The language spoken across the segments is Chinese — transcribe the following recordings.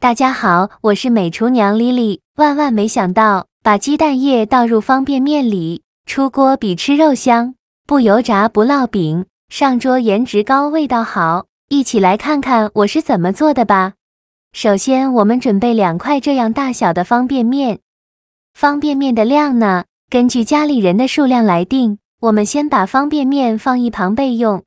大家好，我是美厨娘 Lily。万万没想到，把鸡蛋液倒入方便面里，出锅比吃肉香，不油炸不烙饼，上桌颜值高，味道好。一起来看看我是怎么做的吧。首先，我们准备2块这样大小的方便面。方便面的量呢，根据家里人的数量来定。我们先把方便面放一旁备用。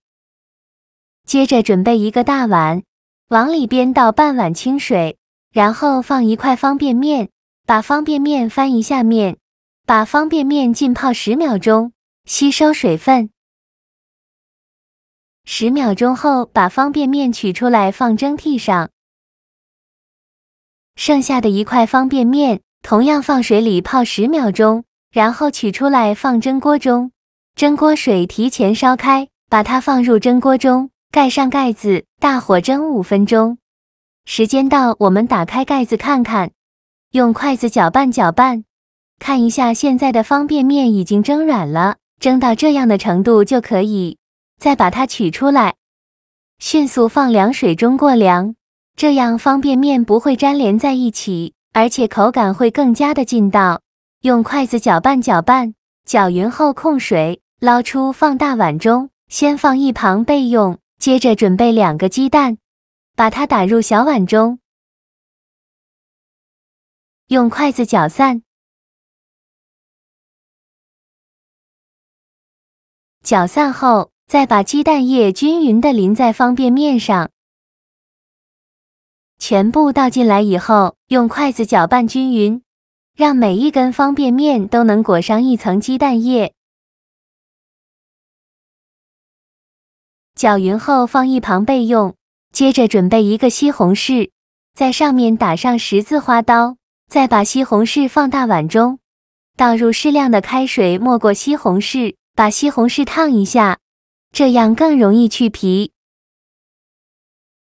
接着准备一个大碗，往里边倒半碗清水。然后放1块方便面，把方便面翻一下面，把方便面浸泡10秒钟，吸收水分。10秒钟后，把方便面取出来放蒸屉上。剩下的1块方便面，同样放水里泡10秒钟，然后取出来放蒸锅中。蒸锅水提前烧开，把它放入蒸锅中，盖上盖子，大火蒸5分钟。时间到，我们打开盖子看看，用筷子搅拌搅拌，看一下现在的方便面已经蒸软了，蒸到这样的程度就可以。再把它取出来，迅速放凉水中过凉，这样方便面不会粘连在一起，而且口感会更加的劲道。用筷子搅拌搅拌，搅匀后控水，捞出放大碗中，先放一旁备用。接着准备2个鸡蛋。把它打入小碗中，用筷子搅散，搅散后，再把鸡蛋液均匀地淋在方便面上。全部倒进来以后，用筷子搅拌均匀，让每一根方便面都能裹上一层鸡蛋液。搅匀后放一旁备用。接着准备1个西红柿，在上面打上十字花刀，再把西红柿放大碗中，倒入适量的开水没过西红柿，把西红柿烫一下，这样更容易去皮。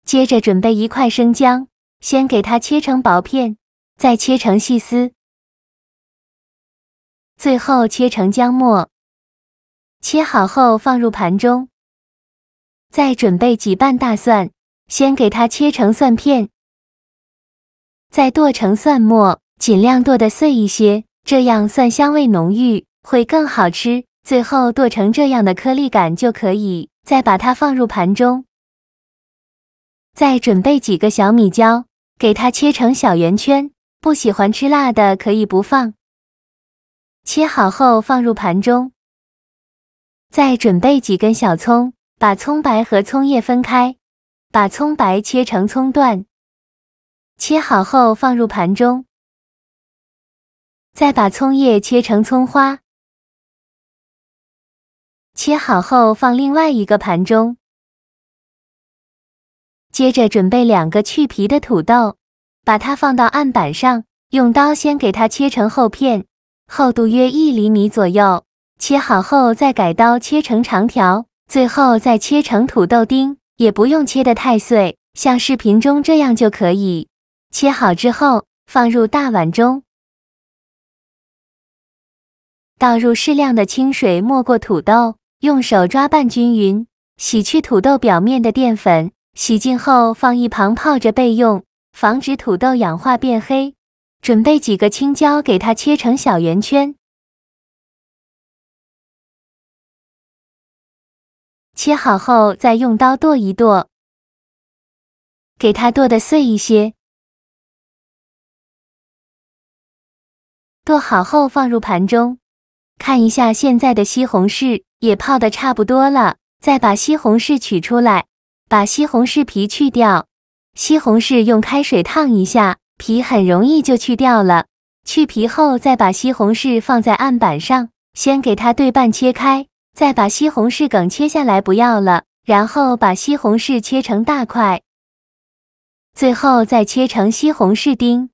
接着准备1块生姜，先给它切成薄片，再切成细丝，最后切成姜末。切好后放入盘中。再准备几瓣大蒜。先给它切成蒜片，再剁成蒜末，尽量剁得碎一些，这样蒜香味浓郁，会更好吃。最后剁成这样的颗粒感就可以，再把它放入盘中。再准备几个小米椒，给它切成小圆圈，不喜欢吃辣的可以不放。切好后放入盘中。再准备几根小葱，把葱白和葱叶分开。把葱白切成葱段，切好后放入盘中，再把葱叶切成葱花，切好后放另外一个盘中。接着准备2个去皮的土豆，把它放到案板上，用刀先给它切成厚片，厚度约1厘米左右。切好后再改刀切成长条，最后再切成土豆丁。也不用切得太碎，像视频中这样就可以。切好之后，放入大碗中，倒入适量的清水没过土豆，用手抓拌均匀，洗去土豆表面的淀粉，洗净后放一旁泡着备用，防止土豆氧化变黑。准备几个青椒，给它切成小圆圈。切好后再用刀剁一剁，给它剁得碎一些。剁好后放入盘中，看一下现在的西红柿也泡得差不多了，再把西红柿取出来，把西红柿皮去掉。西红柿用开水烫一下，皮很容易就去掉了。去皮后再把西红柿放在案板上，先给它对半切开。再把西红柿梗切下来不要了，然后把西红柿切成大块，最后再切成西红柿丁。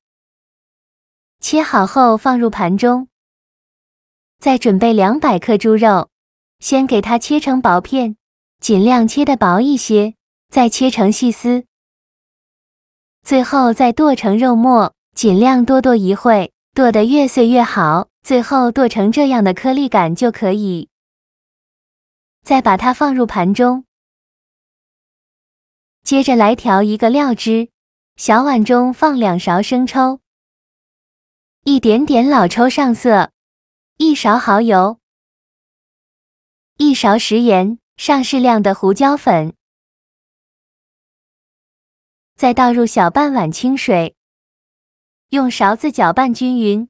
切好后放入盘中。再准备200克猪肉，先给它切成薄片，尽量切得薄一些，再切成细丝。最后再剁成肉末，尽量多剁一会，剁得越碎越好，最后剁成这样的颗粒感就可以。再把它放入盘中。接着来调一个料汁，小碗中放2勺生抽，一点点老抽上色，1勺蚝油，1勺食盐，上适量的胡椒粉，再倒入小半碗清水，用勺子搅拌均匀。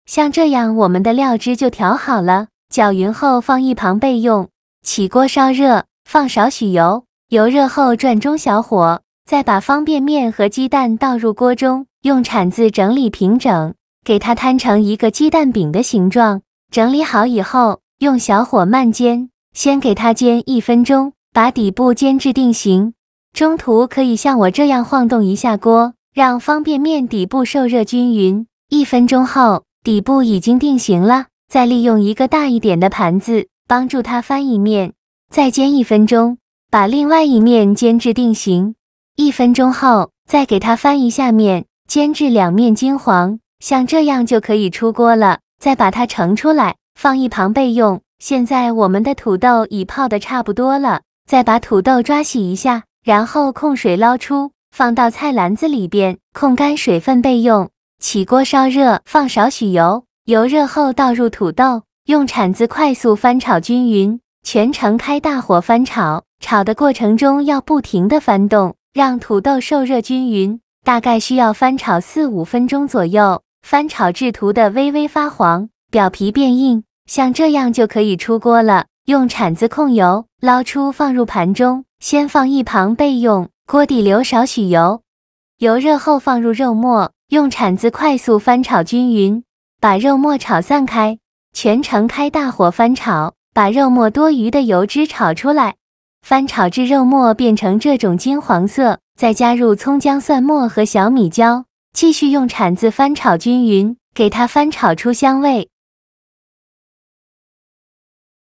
像这样，我们的料汁就调好了。搅匀后放一旁备用。起锅烧热，放少许油，油热后转中小火，再把方便面和鸡蛋倒入锅中，用铲子整理平整，给它摊成一个鸡蛋饼的形状。整理好以后，用小火慢煎，先给它煎1分钟，把底部煎至定型。中途可以像我这样晃动一下锅，让方便面底部受热均匀。1分钟后，底部已经定型了，再利用一个大一点的盘子帮助它翻一面，再煎1分钟，把另外一面煎至定型。1分钟后，再给它翻一下面，煎至2面金黄，像这样就可以出锅了。再把它盛出来，放一旁备用。现在我们的土豆已泡得差不多了，再把土豆抓洗一下，然后控水捞出，放到菜篮子里边，控干水分备用。起锅烧热，放少许油，油热后倒入土豆，用铲子快速翻炒均匀，全程开大火翻炒。炒的过程中要不停地翻动，让土豆受热均匀，大概需要翻炒4-5分钟左右，翻炒至涂的微微发黄，表皮变硬，像这样就可以出锅了。用铲子控油，捞出放入盘中，先放一旁备用。锅底留少许油，油热后放入肉末，用铲子快速翻炒均匀，把肉末炒散开，全程开大火翻炒，把肉末多余的油脂炒出来。翻炒至肉末变成这种金黄色，再加入葱姜蒜末和小米椒，继续用铲子翻炒均匀，给它翻炒出香味。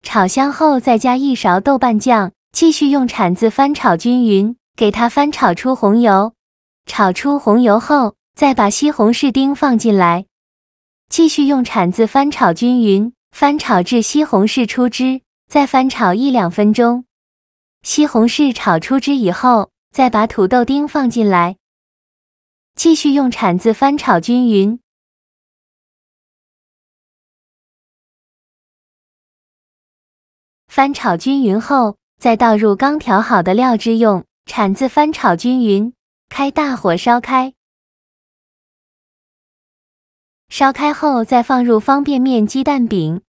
炒香后再加1勺豆瓣酱，继续用铲子翻炒均匀，给它翻炒出红油。炒出红油后，再把西红柿丁放进来，继续用铲子翻炒均匀，翻炒至西红柿出汁，再翻炒1-2分钟。西红柿炒出汁以后，再把土豆丁放进来，继续用铲子翻炒均匀。翻炒均匀后，再倒入刚调好的料汁，用铲子翻炒均匀，开大火烧开。烧开后再放入方便面鸡蛋饼，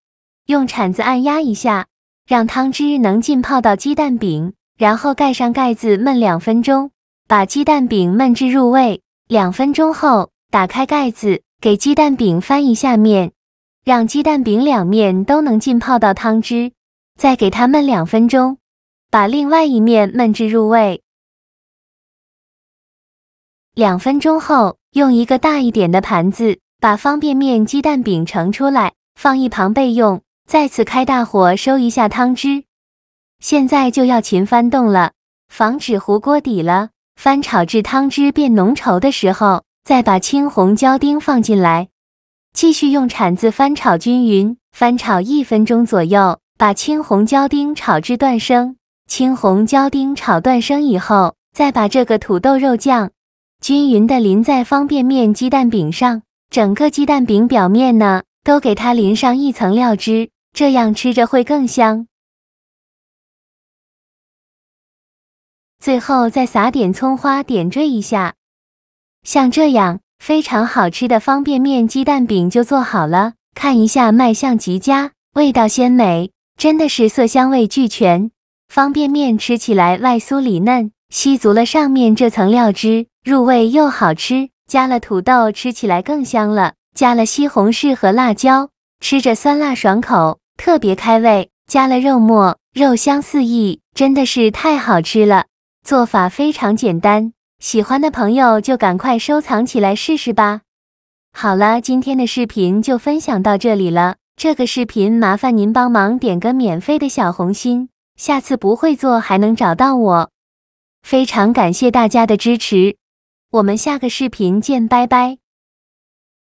用铲子按压一下，让汤汁能浸泡到鸡蛋饼，然后盖上盖子焖2分钟，把鸡蛋饼焖至入味。2分钟后，打开盖子，给鸡蛋饼翻一下面，让鸡蛋饼2面都能浸泡到汤汁，再给它焖2分钟，把另外一面焖至入味。2分钟后，用一个大一点的盘子把方便面鸡蛋饼盛出来，放一旁备用。再次开大火收一下汤汁，现在就要勤翻动了，防止糊锅底了。翻炒至汤汁变浓稠的时候，再把青红椒丁放进来，继续用铲子翻炒均匀，翻炒1分钟左右，把青红椒丁炒至断生。青红椒丁炒断生以后，再把这个土豆肉酱均匀地淋在方便面鸡蛋饼上，整个鸡蛋饼表面呢都给它淋上一层料汁，这样吃着会更香。最后再撒点葱花点缀一下，像这样非常好吃的方便面鸡蛋饼就做好了。看一下卖相极佳，味道鲜美，真的是色香味俱全。方便面吃起来外酥里嫩，吸足了上面这层料汁，入味又好吃。加了土豆吃起来更香了，加了西红柿和辣椒，吃着酸辣爽口，特别开胃。加了肉末，肉香四溢，真的是太好吃了。做法非常简单，喜欢的朋友就赶快收藏起来试试吧。好了，今天的视频就分享到这里了。这个视频麻烦您帮忙点个免费的小红心，下次不会做还能找到我。非常感谢大家的支持，我们下个视频见，拜拜。